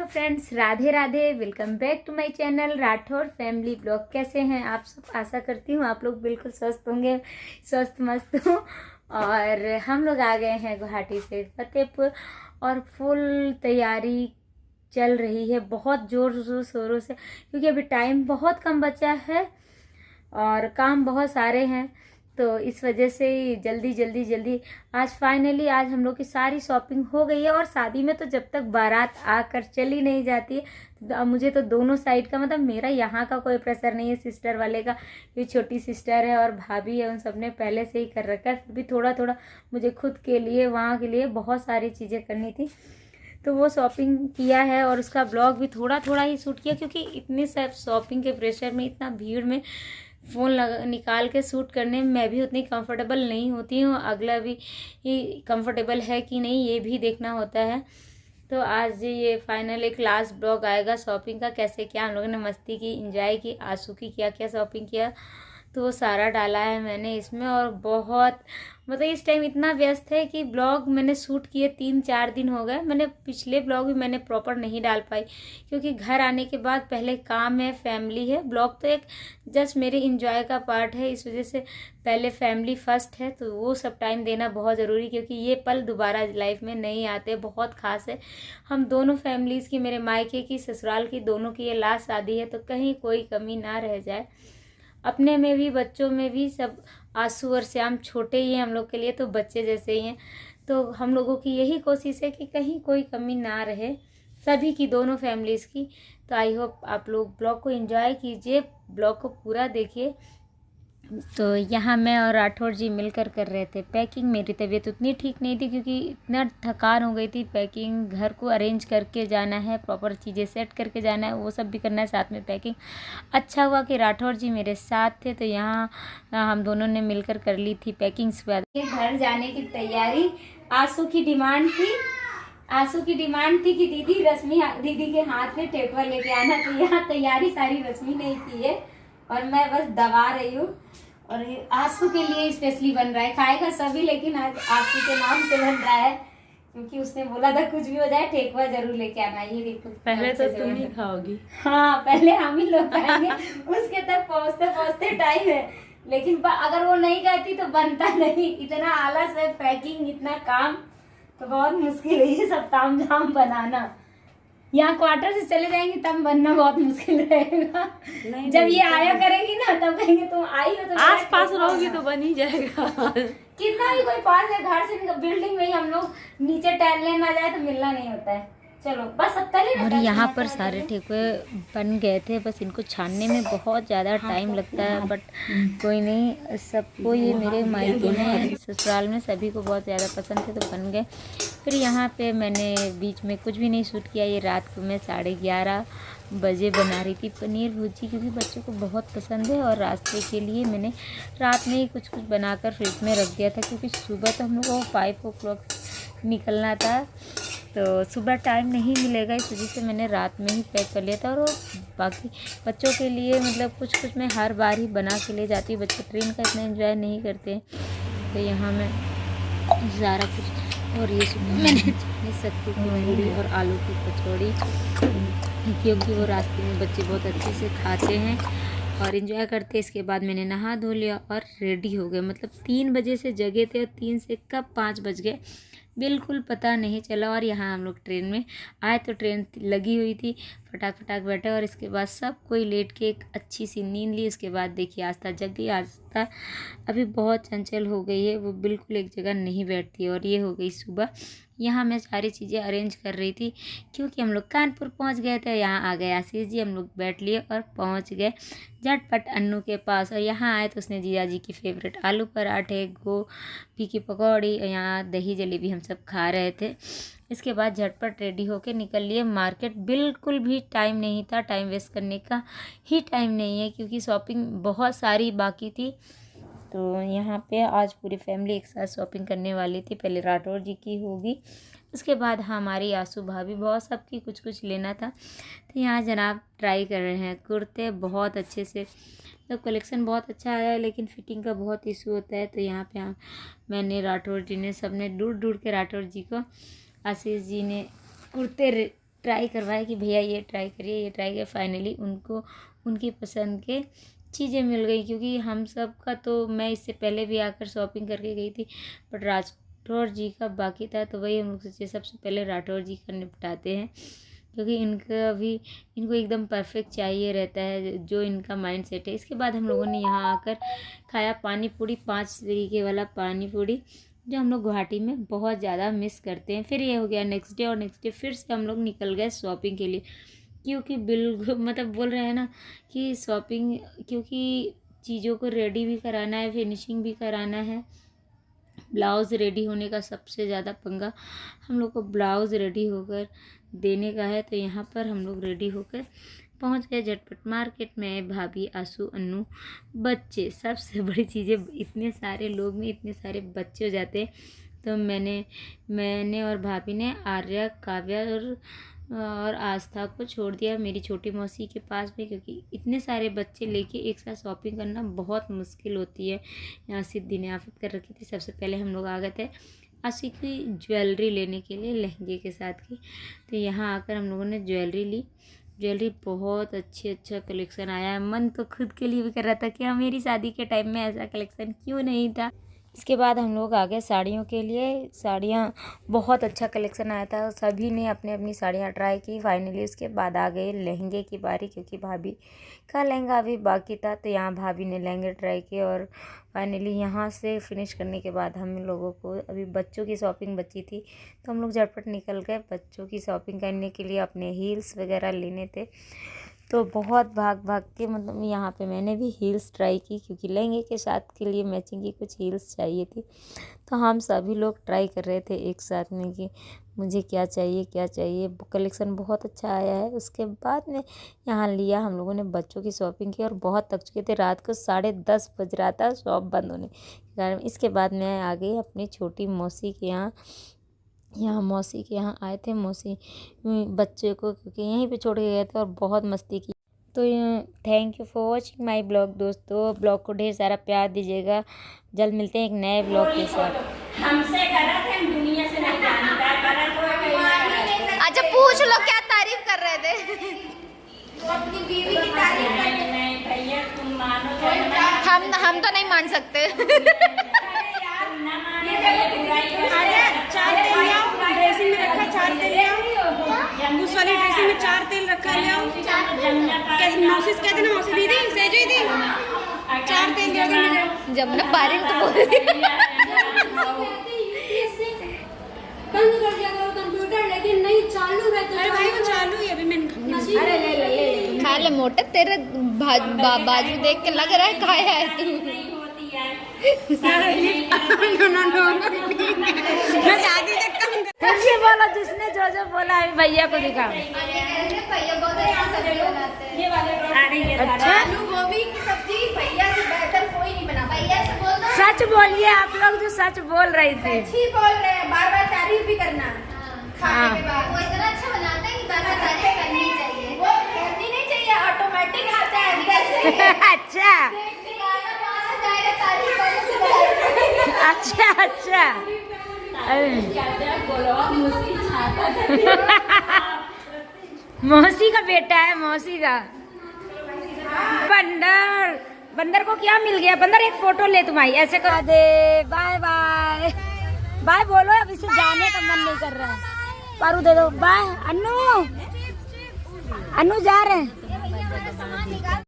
Friends, Radhe Radhe. Welcome back to my channel Rathore family blog. कैसे हैं आप सब? आशा करती हूँ आप लोग बिल्कुल स्वस्थ होंगे, स्वस्थ मस्त हो। और हम लोग आ गए हैं गुवाहाटी से फतेहपुर और फुल तैयारी चल रही है बहुत जोर शोरों से, क्योंकि अभी टाइम बहुत कम बचा है और काम बहुत सारे हैं। तो इस वजह से जल्दी आज फाइनली आज हम लोग की सारी शॉपिंग हो गई है। और शादी में तो जब तक बारात आकर चली नहीं जाती है तो मुझे तो दोनों साइड का, मतलब मेरा यहाँ का कोई प्रेशर नहीं है, सिस्टर वाले का, ये छोटी सिस्टर है और भाभी है, उन सब ने पहले से ही कर रखा है। फिर भी थोड़ा थोड़ा मुझे खुद के लिए, वहाँ के लिए बहुत सारी चीज़ें करनी थी, तो वो शॉपिंग किया है और उसका ब्लॉग भी थोड़ा थोड़ा ही शूट किया, क्योंकि इतने सब शॉपिंग के प्रेशर में, इतना भीड़ में फ़ोन निकाल के शूट करने में मैं भी उतनी कंफर्टेबल नहीं होती हूँ। अगला भी कंफर्टेबल है कि नहीं ये भी देखना होता है। तो आज ये फाइनल एक लास्ट ब्लॉग आएगा शॉपिंग का, कैसे क्या हम लोगों ने मस्ती की, एंजॉय की, आंसू की क्या क्या शॉपिंग किया, तो वो सारा डाला है मैंने इसमें। और बहुत मतलब इस टाइम इतना व्यस्त है कि ब्लॉग मैंने शूट किए 3-4 दिन हो गए। मैंने पिछले ब्लॉग भी मैंने प्रॉपर नहीं डाल पाई, क्योंकि घर आने के बाद पहले काम है, फैमिली है। ब्लॉग तो एक जस्ट मेरे इंजॉय का पार्ट है, इस वजह से पहले फैमिली फर्स्ट है, तो वो सब टाइम देना बहुत ज़रूरी, क्योंकि ये पल दोबारा लाइफ में नहीं आते, बहुत खास है। हम दोनों फैमिलीज़ की, मेरे मायके की, ससुराल की, दोनों की ये लास्ट शादी है, तो कहीं कोई कमी ना रह जाए। अपने में भी, बच्चों में भी, सब आंसू और श्याम छोटे ही हैं हम लोग के लिए, तो बच्चे जैसे ही हैं। तो हम लोगों की यही कोशिश है कि कहीं कोई कमी ना रहे, सभी की, दोनों फैमिलीज़ की। तो आई होप आप लोग ब्लॉग को एंजॉय कीजिए, ब्लॉग को पूरा देखिए। तो यहाँ मैं और राठौर जी मिलकर कर रहे थे पैकिंग। मेरी तबीयत उतनी ठीक नहीं थी, क्योंकि इतना थकान हो गई थी। पैकिंग, घर को अरेंज करके जाना है, प्रॉपर चीज़ें सेट करके जाना है, वो सब भी करना है, साथ में पैकिंग। अच्छा हुआ कि राठौर जी मेरे साथ थे, तो यहाँ हम दोनों ने मिलकर कर ली थी पैकिंग। घर जाने की तैयारी। आंसू की डिमांड थी कि दीदी रश्मि दीदी के हाथ में ठेकुआ लेके आना, तो यहाँ तैयारी सारी रश्मि ने की है और मैं बस दबा रही हूँ। और ये आंसू के लिए स्पेशली बन रहा है, खाएगा सभी, लेकिन आज आंसू के नाम से बन रहा है, क्योंकि उसने बोला था कुछ भी हो जाए ठेकुआ जरूर लेके आना। ये देखो, पहले तो तुम ही खाओगी। हाँ, पहले हम ही लोग खाएंगे, उसके तक पहुँचते टाइम है। लेकिन अगर वो नहीं कहती तो बनता नहीं, इतना आलस है, पैकिंग, इतना काम, तो बहुत मुश्किल है ये सब ताम झाम बनाना। यहाँ क्वार्टर से चले जाएंगे तब बनना बहुत मुश्किल रहेगा। जब ये आया करेगी ना तब कहेंगे तुम आई हो, तो आस पास रहोगी तो बन ही जाएगा। कितना भी कोई पास है, घर से बिल्डिंग में ही हम लोग नीचे टहलने ना जाए तो मिलना नहीं होता है। चलो बस अब तले। और यहाँ पर सारे ठेकुए बन गए थे, बस इनको छानने में बहुत ज़्यादा टाइम लगता है, बट कोई नहीं, सबको, ये मेरे मायके में, ससुराल में सभी को बहुत ज़्यादा पसंद थे, तो बन गए। फिर यहाँ पे मैंने बीच में कुछ भी नहीं शूट किया। ये रात को मैं 11:30 बजे बना रही थी पनीर भुर्जी, क्योंकि बच्चों को बहुत पसंद है। और रास्ते के लिए मैंने रात में ही कुछ बनाकर फ्रिज में रख दिया था, क्योंकि सुबह तो हम लोग को 5 o'clock निकलना था, तो सुबह टाइम नहीं मिलेगा, इस वजह से मैंने रात में ही पैक कर लिया था। और बाकी बच्चों के लिए, मतलब कुछ मैं हर बार ही बना के ले जाती हूँ, बच्चे ट्रेन का इतना एंजॉय नहीं करते। तो यहाँ मैं सारा कुछ, और ये सुबह मैंने सत्तू की पूरी और आलू की कचौड़ी, क्योंकि वो रास्ते में बच्चे बहुत अच्छे से खाते हैं और एंजॉय करते हैं। इसके बाद मैंने नहा धो लिया और रेडी हो गए, मतलब 3 बजे से जगे थे और 3 से कब 5 बज गए बिल्कुल पता नहीं चला। और यहाँ हम लोग ट्रेन में आए तो ट्रेन लगी हुई थी, फटाक बैठे, और इसके बाद सब कोई लेट के एक अच्छी सी नींद ली। उसके बाद देखिए आस्था जग गई। आस्था अभी बहुत चंचल हो गई है, वो बिल्कुल एक जगह नहीं बैठती है। और ये हो गई सुबह। यहाँ मैं सारी चीज़ें अरेंज कर रही थी, क्योंकि हम लोग कानपुर पहुँच गए थे। यहाँ आ गए आशीष जी, हम लोग बैठ लिए और पहुँच गए झटपट अन्नू के पास। और यहाँ आए तो उसने जीजा जी की फेवरेट आलू पराठे, गोभी की पकौड़ी, यहाँ दही जलेबी हम सब खा रहे थे। इसके बाद झटपट रेडी होके निकल लिए मार्केट। बिल्कुल भी टाइम नहीं था, टाइम वेस्ट करने का ही टाइम नहीं है, क्योंकि शॉपिंग बहुत सारी बाकी थी। तो यहाँ पे आज पूरी फैमिली एक साथ शॉपिंग करने वाली थी। पहले राठौर जी की होगी, उसके बाद हमारी आंसू भाभी, बहुत सबकी कुछ लेना था। तो यहाँ जनाब ट्राई कर रहे हैं कुर्ते, बहुत अच्छे से, तो कलेक्शन बहुत अच्छा आया है, लेकिन फिटिंग का बहुत इशू होता है। तो यहाँ पे मैंने, राठौर जी ने, सब ने ढूंढ के राठौर जी को, आशीष जी ने कुर्ते ट्राई करवाया कि भैया ये ट्राई करिए, ये ट्राई करिए। फाइनली उनको उनकी पसंद के चीज़ें मिल गई, क्योंकि हम सब का तो मैं इससे पहले भी आकर शॉपिंग करके गई थी, बट राठौर जी का बाकी था, तो वही हम लोग सोचे सबसे पहले राठौर जी का निपटाते हैं, क्योंकि इनका भी इनको एकदम परफेक्ट चाहिए रहता है जो इनका माइंड सेट है। इसके बाद हम लोगों ने यहाँ आकर खाया पानी पूड़ी, 5 तरीके वाला पानी पूड़ी, जो हम लोग गुवाहाटी में बहुत ज़्यादा मिस करते हैं। फिर ये हो गया नेक्स्ट डे, और नेक्स्ट डे फिर से हम लोग निकल गए शॉपिंग के लिए, क्योंकि बिल्कुल मतलब बोल रहे हैं ना कि शॉपिंग, क्योंकि चीज़ों को रेडी भी कराना है, फिनिशिंग भी कराना है। ब्लाउज़ रेडी होने का सबसे ज़्यादा पंगा हम लोग को ब्लाउज़ रेडी होकर देने का है। तो यहाँ पर हम लोग रेडी होकर पहुँच गए झटपट मार्केट में। भाभी, आशु, अन्नू, बच्चे, सबसे बड़ी चीज़ें, इतने सारे लोग में इतने सारे बच्चे हो जाते हैं। तो मैंने और भाभी ने आर्या, काव्या और आस्था को छोड़ दिया मेरी छोटी मौसी के पास में, क्योंकि इतने सारे बच्चे लेके एक साथ शॉपिंग करना बहुत मुश्किल होती है। यहाँ सिद्धि ने आफत कर रखी थी। सबसे पहले हम लोग आ गए थे आशी की ज्वेलरी लेने के लिए, लहंगे के साथ की। तो यहाँ आकर हम लोगों ने ज्वेलरी ली। ज्वेलरी बहुत अच्छा कलेक्शन आया है। मन तो खुद के लिए भी कर रहा था कि हाँ, मेरी शादी के टाइम में ऐसा कलेक्शन क्यों नहीं था। इसके बाद हम लोग आ गए साड़ियों के लिए। साड़ियाँ बहुत अच्छा कलेक्शन आया था, सभी ने अपनी अपनी साड़ियाँ ट्राई की। फाइनली उसके बाद आ गए लहंगे की बारी, क्योंकि भाभी का लहंगा अभी बाकी था, तो यहाँ भाभी ने लहंगे ट्राई किए। और फाइनली यहाँ से फिनिश करने के बाद हम लोगों को अभी बच्चों की शॉपिंग बची थी, तो हम लोग झटपट निकल गए बच्चों की शॉपिंग करने के लिए। अपने हील्स वगैरह लेने थे, तो बहुत भाग के मतलब यहाँ पे मैंने भी हील्स ट्राई की, क्योंकि लहंगे के साथ के लिए मैचिंग की कुछ हील्स चाहिए थी। तो हम सभी लोग ट्राई कर रहे थे एक साथ में कि मुझे क्या चाहिए। कलेक्शन बहुत अच्छा आया है। उसके बाद में यहाँ लिया हम लोगों ने बच्चों की शॉपिंग की, और बहुत थक चुके थे। रात को 10:30 बज रहा था शॉप बंद होने के कारण। इसके बाद मैं आ गई अपनी छोटी मौसी के यहाँ मौसी के यहाँ आए थे। मौसी बच्चे को क्योंकि यहीं पे छोड़ के गए थे और बहुत मस्ती की। तो thank you for watching my blog दोस्तों। ब्लॉग को ढेर सारा प्यार दीजिएगा। जल्द मिलते हैं एक नए ब्लॉग के साथ। हमसे करा थे, हम दुनिया से नहीं जानता करा तो। अच्छा पूछ लो क्या तारीफ कर रहे थे। अपनी बीवी की तारीफ करते नहीं भैया, तुम मानो हम तो नहीं मान सकते। ड्रेसिंग में रखा 4 तेल ले आओ, उस वाली ड्रेसिंग में 4 तेल रखा ले आओ। कैसे मौसी कहते ना, मौसी दीदी सेजो दी 4 तेल ले आओ। जब ना पारिन तो बोल बंद कर दिया करो कंप्यूटर, लेकिन नहीं चालू है। अरे भाई वो चालू है, अभी मैंने अरे ले खा ले मोटे, तेरे बाजू देख के लग रहा है खाया है तू। मैं शादी तक कम फिर से बोलो, जिसने जो बोला है भैया को दिखाओ। अच्छा, आलू गोभी की सब्जी भैया से बेहतर कोई नहीं बना। भैया से बोल दो सच बोलिए आप लोग जो सच बोल रही थी। अच्छी बोल रहे हैं, बार तारीफ भी करना। खाने के बाद वो इतना अच्छा बनाता है कि बार तारीफ करनी चाहिए। वो करनी नहीं चाहिए, ऑटोमेटिक आता है अंदर से। अच्छा अच्छा। मौसी का बेटा है, मौसी का। बंदर को क्या मिल गया? बंदर एक फोटो ले तुम्हारी, ऐसे करा दे। बाय बाय बाय बोलो, अब इसे जाने का मन नहीं कर रहा है। पारू दे दो। बाय अन्नू, अन्नू जा रहे हैं।